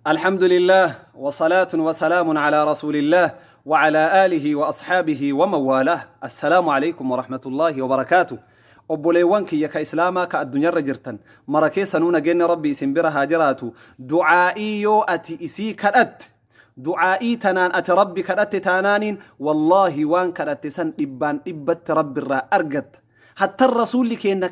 الحمد لله وصلاة وسلام على رسول الله وعلى آله وأصحابه وموالاه. السلام عليكم ورحمة الله وبركاته. أبوليوانك يا كإسلاما كالدنيا رجرتن مركي سنونا جن ربي سنبرا هاجراتو دعائي يو أتي إسي كدت دعائي تنان أتي ربي كدت تانانين والله وان كدت سن إبان إبت ربي الرا أرقت حتى الرسول لكي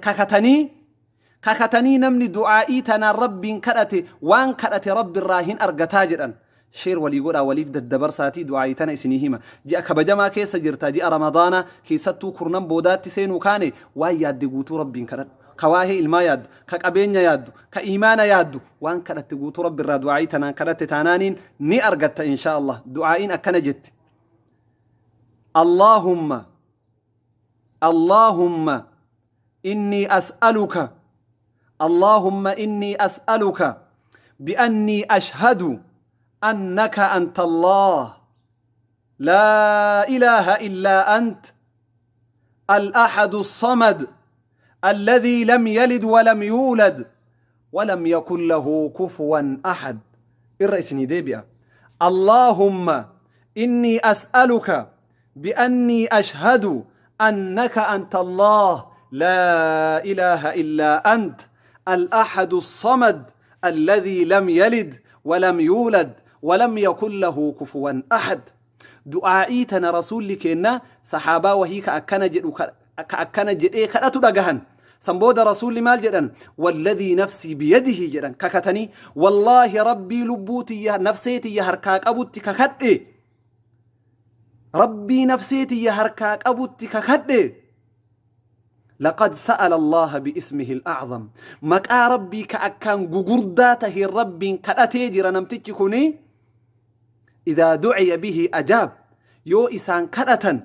kakatanii namni du'aa'ii tanaan rabbiin kadhate waan kadhate rabbi irraa hin argataa jedhan sheer walii godhaa waliif daddabarsaatii du'aa'ii tana isinii hima ji'a kabajamaa keessa jirta ji'a ramadaana keessattuu kurnan boodaatti seenuu kaane waan yaadde guutuu rabbiin kadhadhu ka waahee ilmaa yaaddu ka qabeenya yaaddu ka iimaana yaaddu waan kadhatte guutuu rabbi irraa du'aa'ii tanaan kadhatte taanaaniin ni argatta inshaa Allah. Du'aa'iin akkana jetti Allahumma inni as'aluka اللهم إني أسألك بأني أشهد أنك أنت الله لا إله إلا أنت الأحد الصمد الذي لم يلد ولم يولد ولم يكن له كفوا أحد. الرئيسني ديبيا اللهم إني أسألك بأني أشهد أنك أنت الله لا إله إلا أنت الأحد الصمد الذي لم يلد ولم يولد ولم يكن له كفوا أحد. دعائي تنا رسول لكينا صحابة وهي كأكنا جد كأتو دقهن سنبود رسول مال جدن والذي نفسي بيده جدن ككتني والله ربي لبوتي نفسيتي يهركاك أبوتي ككت ربي نفسيتي يهركاك أبوتي ككت لقد سأل الله باسمه الأعظم مكا ربي كأكان قرداته ربي كأتيجر نمتك كوني إذا دعي به أجاب يو إسان كأتن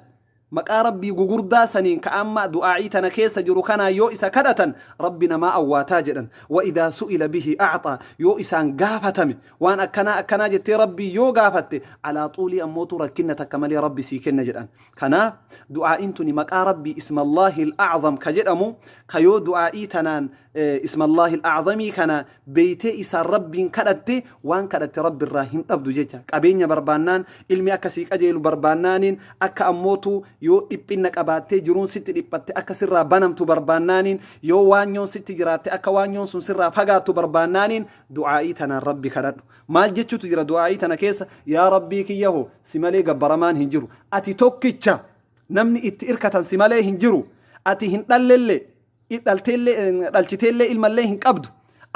مكا ربي قردا سنين كأما دعائتنا كيس جروكنا يو إسا كأتن ربنا ما أواتا جدا وإذا سئل به أعطى يو إسان قافتم وان أكنا جت ربي يو قافت على طول أموت ركنة كمال ربي سيكن جدا كنا دعائنتني مكا ربي اسم الله الأعظم كجدمو كيو دعائتنا اسم الله الأعظم كان بيتي إسا ربي كأت وان كأت رب الراهن أبدو جيتا كابين بربانان علمي أكسيك أجيل بربانان أكا أموتو yoo dhiphina qabaatee jiruun sitti dhiphatte akka sirraa banamtu barbaannaanin yoo waanyoon sitti jiraatte akka waanyoon sun sirraa fagaattu barbaannaanin du'aa'ii tanaan rabbi kadhadhu. Maal jechuutu jira du'aa'ii tana keessa yaa rabbii kiyyaho si malee gabbaramaan hin jiru ati tokkicha namni itti irkatan si malee hin jiru ati hin dhalchiteellee ilmallee hin qabdu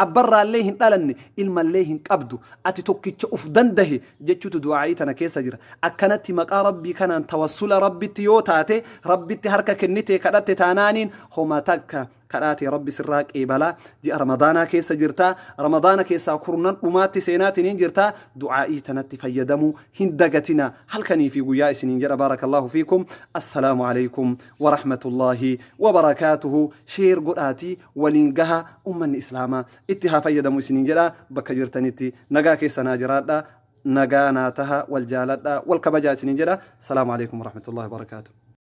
abbarraa illee hin dhalanne ilmallee hin qabdu ati tokkicha uf dandahe jechuutu du'aa'ii tana keessa jira. Akkanatti maqaa rabbii kanaan tawassula rabbitti yoo taate rabbitti harka kennite kadhatte taanaaniin homa takka kadhaate rabbi sirraa qeebala. Ji'a ramadaanaa keessa jirta ramadaana keessaa kurnan dhumaatti seenaatiin jirta du'aa'ii tanatti fayyadamuu hin dagatina halkanii fi guyyaa isiniin jedha. Baarakallahu fiikum. Assalaamu alaykum wa rahmatullahi wa barakaatuhu. Sheer godhaati waliin gaha ummanni islaamaa itti haa fayyadamu isiniin jedha. Bakka jirtanitti nagaa keessanaa jiraadha nagaa naa taha wal jaaladha wal kabajaa isiniin jedha. Assalaamu alaykum wa rahmatullahi wa barakaatuhu.